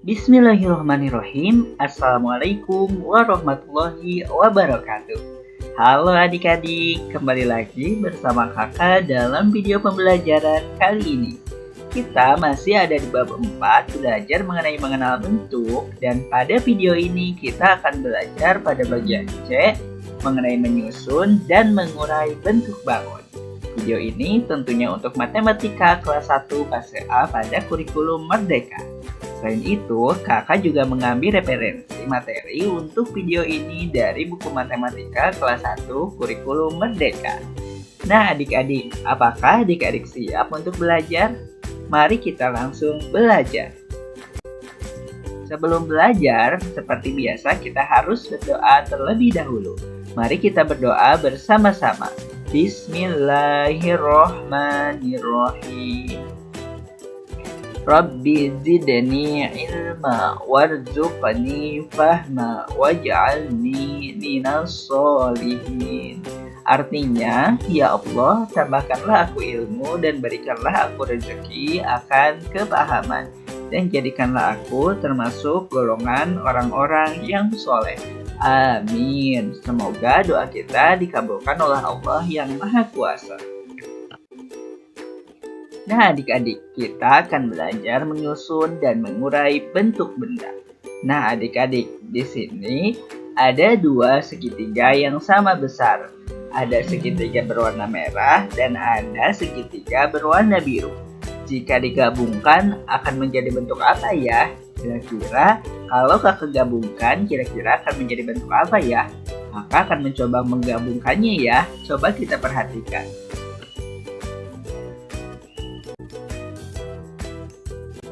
Bismillahirrahmanirrahim. Assalamualaikum warahmatullahi wabarakatuh. Halo adik-adik, kembali lagi bersama kakak dalam video pembelajaran kali ini. Kita masih ada di bab 4, belajar mengenai mengenal bentuk. Dan pada video ini kita akan belajar pada bagian C, mengenai menyusun dan mengurai bentuk bangun. Video ini tentunya untuk matematika kelas 1 fase A pada kurikulum Merdeka. Selain itu, kakak juga mengambil referensi materi untuk video ini dari buku matematika kelas 1 kurikulum Merdeka. Nah adik-adik, apakah adik-adik siap untuk belajar? Mari kita langsung belajar. Sebelum belajar, seperti biasa kita harus berdoa terlebih dahulu. Mari kita berdoa bersama-sama. Bismillahirrahmanirrahim. Rabbi zidni ilma warzuqni fahma waj'alni minas sholihin. Artinya, ya Allah, tambahkanlah aku ilmu dan berikanlah aku rezeki akan kepahaman, dan jadikanlah aku termasuk golongan orang-orang yang soleh. Amin. Semoga doa kita dikabulkan oleh Allah yang Maha Kuasa. Nah adik-adik, kita akan belajar menyusun dan mengurai bentuk benda. Nah adik-adik, di sini ada dua segitiga yang sama besar. Ada segitiga berwarna merah dan ada segitiga berwarna biru. Jika digabungkan akan menjadi bentuk apa ya? Kira-kira kalau kakak gabungkan kira-kira akan menjadi bentuk apa ya? Kakak akan mencoba menggabungkannya ya. Coba kita perhatikan.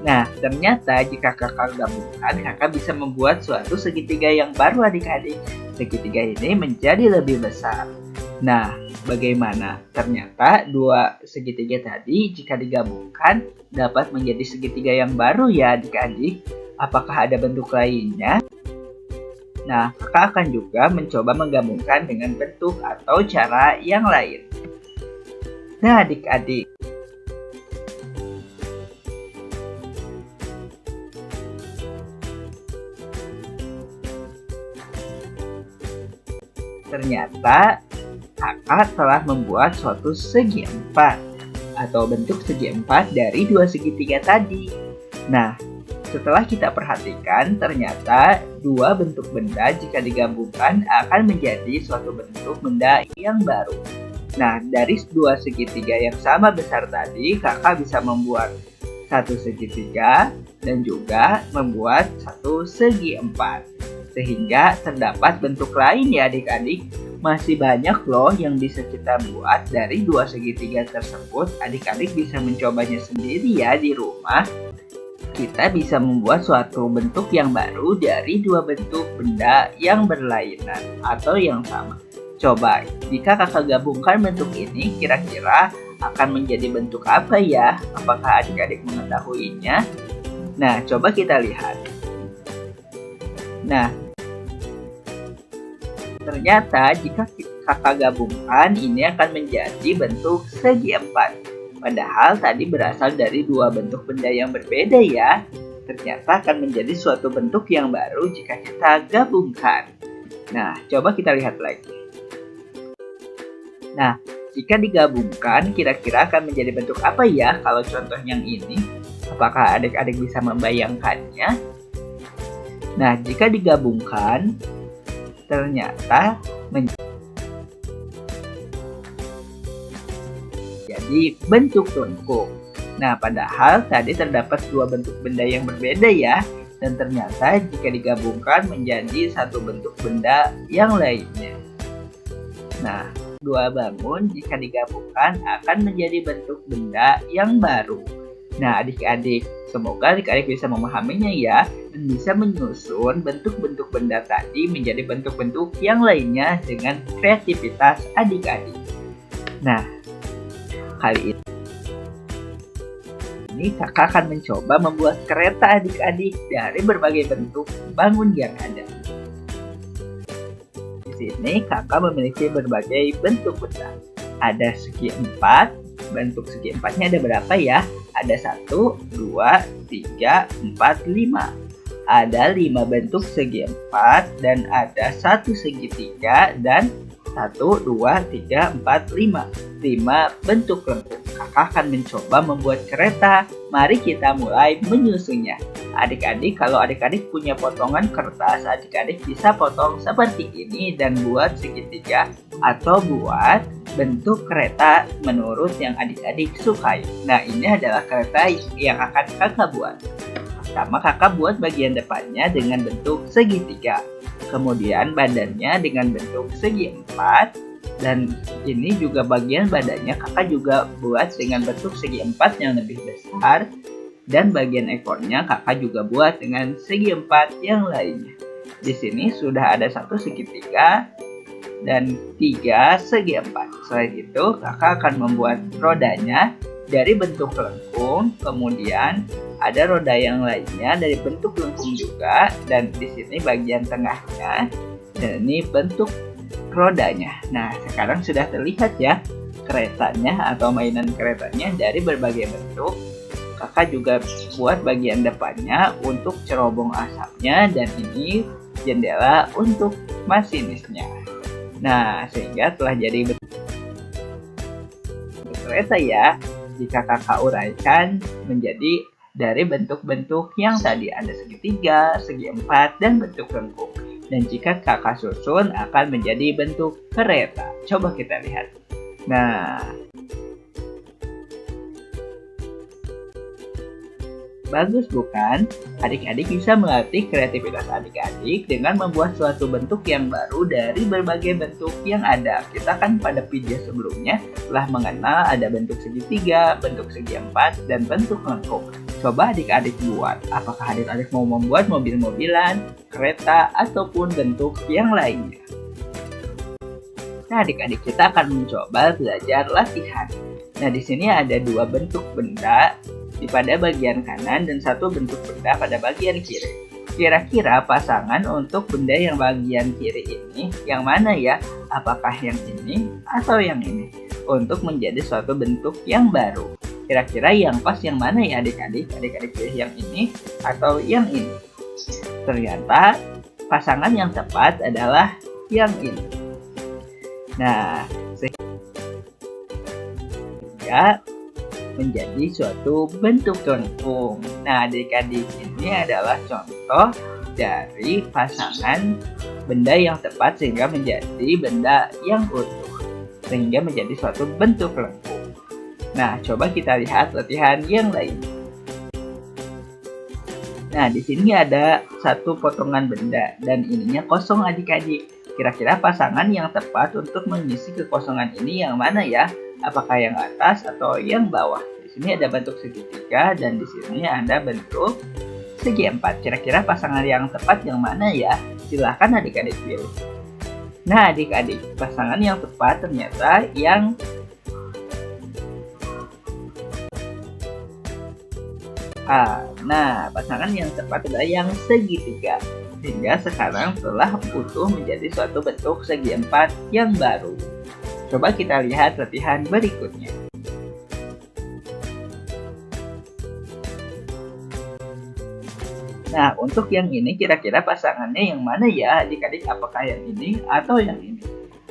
Nah, ternyata jika kakak gabungkan, kakak bisa membuat suatu segitiga yang baru adik-adik. Segitiga ini menjadi lebih besar. Nah, bagaimana? Ternyata dua segitiga tadi jika digabungkan dapat menjadi segitiga yang baru ya adik-adik. Apakah ada bentuk lainnya? Nah, kakak akan juga mencoba menggabungkan dengan bentuk atau cara yang lain. Nah, adik-adik. Ternyata kakak telah membuat suatu segi empat atau bentuk segi empat dari dua segitiga tadi. Nah, setelah kita perhatikan ternyata dua bentuk benda jika digabungkan akan menjadi suatu bentuk benda yang baru. Nah, dari dua segitiga yang sama besar tadi kakak bisa membuat satu segitiga dan juga membuat satu segi empat. Sehingga terdapat bentuk lain ya adik-adik. Masih banyak loh yang bisa kita buat dari dua segitiga tersebut. Adik-adik bisa mencobanya sendiri ya di rumah. Kita bisa membuat suatu bentuk yang baru dari dua bentuk benda yang berlainan atau yang sama. Coba, jika kakak gabungkan bentuk ini kira-kira akan menjadi bentuk apa ya? Apakah adik-adik mengetahuinya? Nah, coba kita lihat. Nah, ternyata jika kakak gabungkan ini akan menjadi bentuk segi empat. Padahal tadi berasal dari dua bentuk benda yang berbeda ya. Ternyata akan menjadi suatu bentuk yang baru jika kita gabungkan. Nah, coba kita lihat lagi. Nah, jika digabungkan kira-kira akan menjadi bentuk apa ya kalau contoh yang ini? Apakah adik-adik bisa membayangkannya? Nah, jika digabungkan ternyata menjadi bentuk lengkung. Nah, padahal tadi terdapat dua bentuk benda yang berbeda ya. Dan ternyata jika digabungkan menjadi satu bentuk benda yang lainnya. Nah, dua bangun jika digabungkan akan menjadi bentuk benda yang baru. Nah, adik-adik, semoga adik-adik bisa memahaminya ya, dan bisa menyusun bentuk-bentuk benda tadi menjadi bentuk-bentuk yang lainnya dengan kreativitas adik-adik. Nah, kali ini kakak akan mencoba membuat kereta adik-adik dari berbagai bentuk bangun yang ada. Di sini kakak memiliki berbagai bentuk benda. Ada segi empat. Bentuk segi empatnya ada berapa ya? Ada 1, 2, 3, 4, 5. ada 5 bentuk segi empat dan ada 1 segitiga dan 1, 2, 3, 4, 5 bentuk lengkung. Kakak akan mencoba membuat kereta. Mari kita mulai menyusunnya. Adik-adik, kalau adik-adik punya potongan kertas, adik-adik bisa potong seperti ini dan buat segitiga atau buat bentuk kereta menurut yang adik-adik sukai. Nah, ini adalah kereta yang akan kakak buat. Pertama, kakak buat bagian depannya dengan bentuk segitiga. Kemudian badannya dengan bentuk segi empat. Dan ini juga bagian badannya kakak juga buat dengan bentuk segi empat yang lebih besar. Dan bagian ekornya kakak juga buat dengan segi empat yang lainnya. Di sini sudah ada 1 segitiga dan 3 segi empat. Selain itu, kakak akan membuat rodanya dari bentuk lengkung, kemudian ada roda yang lainnya dari bentuk lengkung juga, dan di sini bagian tengahnya, dan ini bentuk rodanya. Nah, sekarang sudah terlihat ya keretanya atau mainan keretanya dari berbagai bentuk. Kakak juga buat bagian depannya untuk cerobong asapnya, dan ini jendela untuk masinisnya. Nah, sehingga telah jadi bentuk kereta ya, jika kakak uraikan menjadi dari bentuk-bentuk yang tadi ada segitiga, segi empat, dan bentuk lengkung. Dan jika kakak susun akan menjadi bentuk kereta. Coba kita lihat. Nah, bagus bukan? Adik-adik bisa melatih kreativitas adik-adik dengan membuat suatu bentuk yang baru dari berbagai bentuk yang ada. Kita kan pada video sebelumnya telah mengenal ada bentuk segitiga, bentuk segi empat, dan bentuk lengkung. Coba adik-adik buat. Apakah adik-adik mau membuat mobil-mobilan, kereta, ataupun bentuk yang lainnya? Nah, adik-adik kita akan mencoba belajar latihan. Nah, di sini ada 2 bentuk benda pada bagian kanan dan 1 bentuk benda pada bagian kiri. Kira-kira pasangan untuk benda yang bagian kiri ini yang mana ya? Apakah yang ini atau yang ini? Untuk menjadi suatu bentuk yang baru. Kira-kira yang pas yang mana ya adik-adik? Adik-adik pilih yang ini atau yang ini? Ternyata pasangan yang tepat adalah yang ini. Nah, sehingga menjadi suatu bentuk lengkung. Nah, adik-adik, ini adalah contoh dari pasangan benda yang tepat sehingga menjadi benda yang utuh, sehingga menjadi suatu bentuk lengkung. Nah, coba kita lihat latihan yang lain. Nah, di sini ada 1 potongan benda dan ininya kosong adik-adik. Kira-kira pasangan yang tepat untuk mengisi kekosongan ini yang mana ya? Apakah yang atas atau yang bawah? Di sini ada bentuk segitiga dan di sini ada bentuk segi empat. Kira-kira pasangan yang tepat yang mana ya? Silahkan adik-adik pilih. Nah, adik-adik, pasangan yang tepat ternyata yang A. Nah, pasangan yang tepat adalah yang segitiga. Sehingga sekarang telah utuh menjadi suatu bentuk segi empat yang baru. Coba kita lihat latihan berikutnya. Nah, untuk yang ini kira-kira pasangannya yang mana ya adik-adik? Apakah yang ini atau yang ini?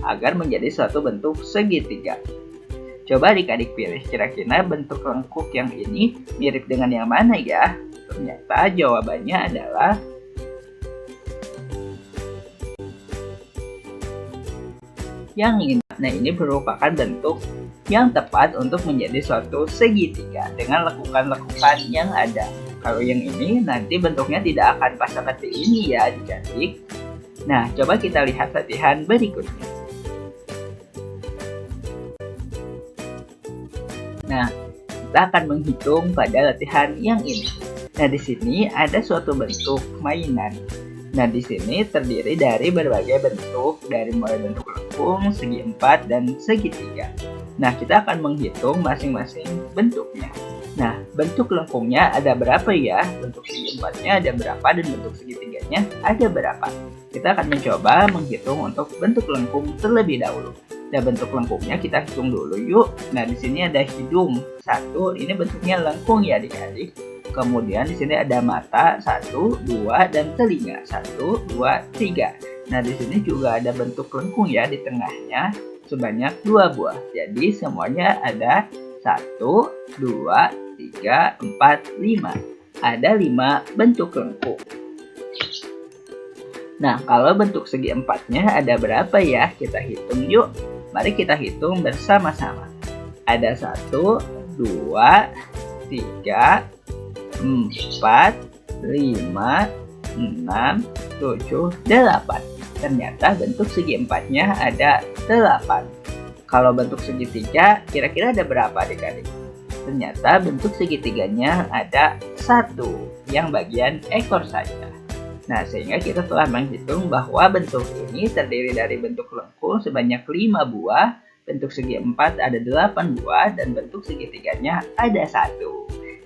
Agar menjadi suatu bentuk segitiga. Coba adik-adik pilih kira-kira bentuk lengkung yang ini mirip dengan yang mana ya? Ternyata jawabannya adalah yang ini. Nah, ini merupakan bentuk yang tepat untuk menjadi suatu segitiga dengan lekukan-lekukan yang ada. Kalau yang ini nanti bentuknya tidak akan pas seperti ini ya adik-adik. Nah, coba kita lihat latihan berikutnya. Nah, kita akan menghitung pada latihan yang ini. Nah, di sini ada suatu bentuk mainan. Nah, di sini terdiri dari berbagai bentuk, dari mulai bentuk lengkung, segi empat, dan segitiga. Nah, kita akan menghitung masing-masing bentuknya. Nah, bentuk lengkungnya ada berapa ya? Bentuk segi empatnya ada berapa dan bentuk segitiganya ada berapa? Kita akan mencoba menghitung untuk bentuk lengkung terlebih dahulu. Nah, bentuk lengkungnya kita hitung dulu yuk. Nah, di sini ada hidung 1, ini bentuknya lengkung ya adik-adik. kemudian di sini ada mata 1, 2, dan telinga 1, 2, 3. Nah, di sini juga ada bentuk lengkung ya di tengahnya sebanyak 2 buah. Jadi semuanya ada 1, 2, 3, 4, 5. Ada 5 bentuk lengkung. Nah, kalau bentuk segi empatnya ada berapa ya? Kita hitung yuk. Mari kita hitung bersama-sama. Ada 1, 2, 3, 4, 5, 6, 7, 8. Ternyata bentuk segi empatnya ada 8. Kalau bentuk segitiga, kira-kira ada berapa adik-adik? Ternyata bentuk segitiganya ada 1, yang bagian ekor saja. Nah, sehingga kita telah menghitung bahwa bentuk ini terdiri dari bentuk lengkung sebanyak 5 buah, bentuk segi empat ada 8 buah, dan bentuk segitiganya ada 1.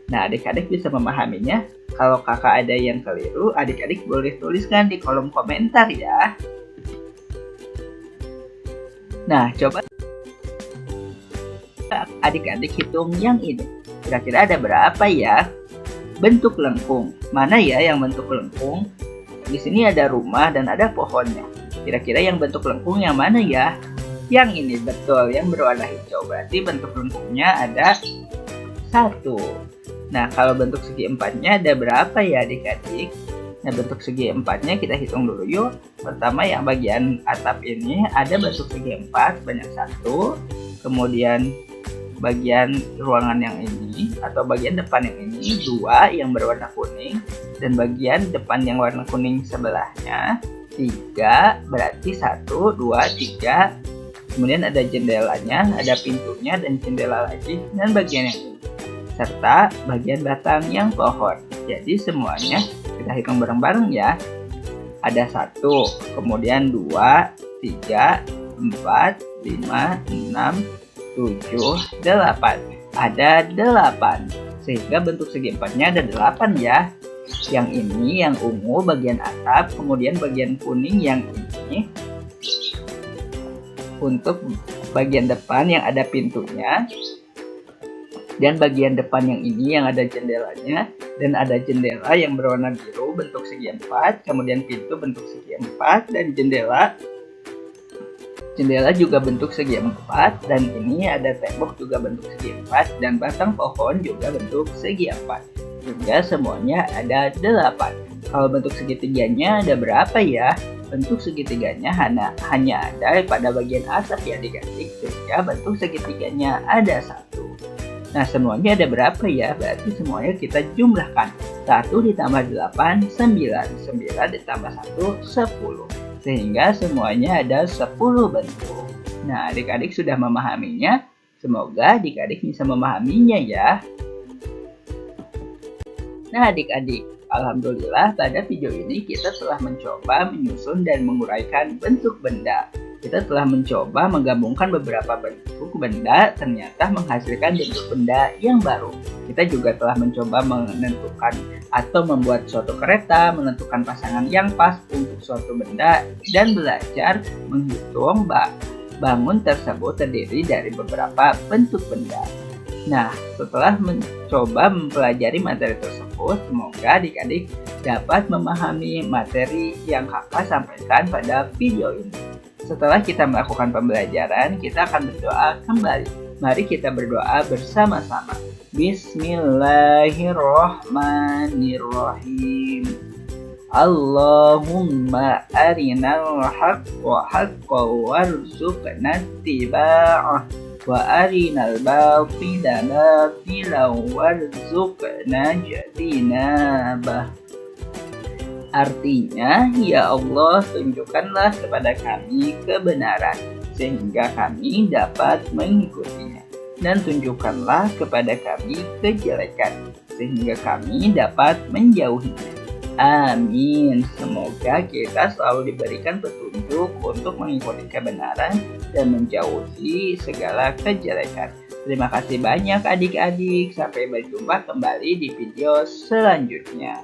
Nah, adik-adik bisa memahaminya. Kalau kakak ada yang keliru, adik-adik boleh tuliskan di kolom komentar ya. Nah, coba adik-adik hitung yang ini. Kira-kira ada berapa ya? Bentuk lengkung. Mana ya yang bentuk lengkung? Di sini ada rumah dan ada pohonnya. Kira-kira yang bentuk lengkung yang mana ya? Yang ini betul, yang berwarna hijau. Berarti bentuk lengkungnya ada 1. Nah, kalau bentuk segi empatnya ada berapa ya adik-adik? Nah, bentuk segi empatnya kita hitung dulu yuk. Pertama yang bagian atap ini ada bentuk segi empat sebanyak 1. Kemudian bagian ruangan yang ini atau bagian depan yang ini 2 yang berwarna kuning. Dan bagian depan yang warna kuning sebelahnya 3, berarti 1, 2, 3. Kemudian ada jendelanya, ada pintunya dan jendela lagi. Dan bagian yang ini serta bagian batang yang pohon. Jadi semuanya kita hitung bareng-bareng ya. Ada 1, kemudian 2, 3, 4, 5, 6, 7, 8. Ada 8. Sehingga bentuk segi empatnya ada 8 ya. Yang ini yang ungu bagian atap, kemudian bagian kuning yang ini. Untuk bagian depan yang ada pintunya. Dan bagian depan yang ini yang ada jendelanya, dan ada jendela yang berwarna biru bentuk segi empat, kemudian pintu bentuk segi empat, dan jendela juga bentuk segi empat, dan ini ada tembok juga bentuk segi empat, dan batang pohon juga bentuk segi empat. Sehingga semuanya ada 8. Kalau bentuk segitiganya ada berapa ya? Bentuk segitiganya hanya ada pada bagian atap ya adik-adik, sehingga bentuk segitiganya ada 1. Nah, semuanya ada berapa ya? Berarti semuanya kita jumlahkan. 1 ditambah 8, 9. 9 ditambah 1, 10. Sehingga semuanya ada 10 bentuk. Nah, adik-adik sudah memahaminya. Semoga adik-adik bisa memahaminya ya. Nah, adik-adik, alhamdulillah pada video ini kita telah mencoba menyusun dan menguraikan bentuk benda. Kita telah mencoba menggabungkan beberapa bentuk benda, ternyata menghasilkan bentuk benda yang baru. Kita juga telah mencoba menentukan atau membuat suatu kereta, menentukan pasangan yang pas untuk suatu benda, dan belajar menghitung bangun tersebut terdiri dari beberapa bentuk benda. Nah, setelah mencoba mempelajari materi tersebut, semoga adik-adik dapat memahami materi yang kakak sampaikan pada video ini. Setelah kita melakukan pembelajaran, kita akan berdoa kembali. Mari kita berdoa bersama-sama. Bismillahirrahmanirrahim. Allahumma arinal haqqa haqqan warzuqna ittiba'ah wa arinal batila batilan warzuqna ijtinabah. Artinya, ya Allah, tunjukkanlah kepada kami kebenaran, sehingga kami dapat mengikutinya. Dan tunjukkanlah kepada kami kejelekan, sehingga kami dapat menjauhinya. Amin. Semoga kita selalu diberikan petunjuk untuk mengikuti kebenaran dan menjauhi segala kejelekan. Terima kasih banyak adik-adik. Sampai berjumpa kembali di video selanjutnya.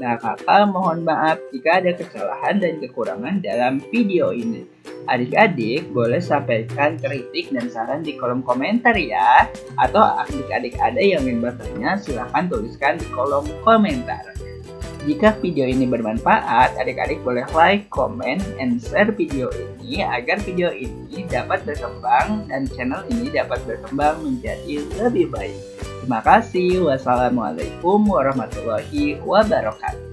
Nah, kakak mohon maaf jika ada kesalahan dan kekurangan dalam video ini. Adik-adik boleh sampaikan kritik dan saran di kolom komentar ya. Atau adik-adik ada yang ingin bertanya, silahkan tuliskan di kolom komentar. Jika video ini bermanfaat, adik-adik boleh like, comment, and share video ini agar video ini dapat berkembang dan channel ini dapat berkembang menjadi lebih baik. Terima kasih. Wassalamualaikum warahmatullahi wabarakatuh.